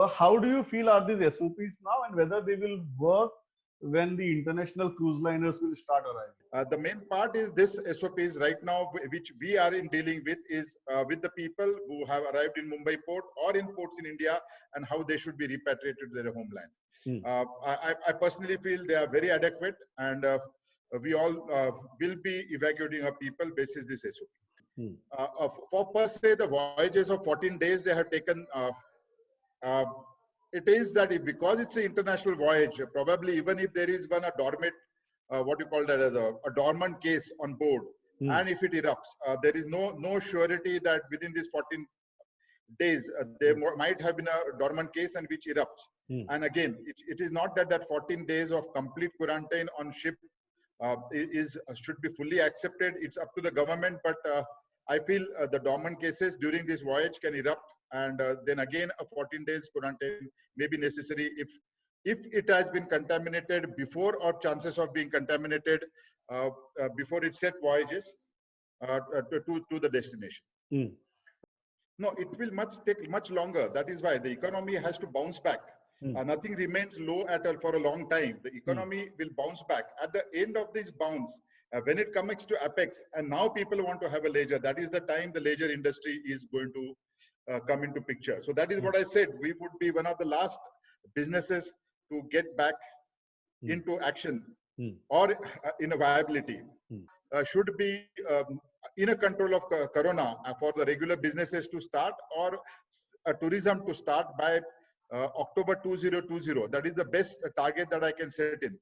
So how do you feel are these SOPs now, and whether they will work when the international cruise liners will start arriving? The main part is this SOPs right now, which we are in dealing with, is with the people who have arrived in Mumbai port or in ports in India, and how they should be repatriated to their homeland. I personally feel they are very adequate, and we all will be evacuating our people basis this SOP. For per se, the voyages of 14 days they have taken, it is that because it's an international voyage, probably even if there is a dormant, what you call that as a dormant case on board, and if it erupts, there is no surety that within these 14 days there might have been a dormant case and which erupts. And again, it is not that 14 days of complete quarantine on ship should be fully accepted. It's up to the government, but I feel the dormant cases during this voyage can erupt, and then again a 14 days quarantine may be necessary if it has been contaminated before, or chances of being contaminated before it set voyages to the destination. No, it will take much longer. That is why the economy has to bounce back. Nothing remains low for a long time. The economy will bounce back. At the end of this bounce, when it comes to apex, and now people want to have a leisure, that is the time the leisure industry is going to come into picture. So that is what I said. We would be one of the last businesses to get back into action or in a viability. Should be in a control of corona for the regular businesses to start, or tourism to start by October 2020. That is the best target that I can set in.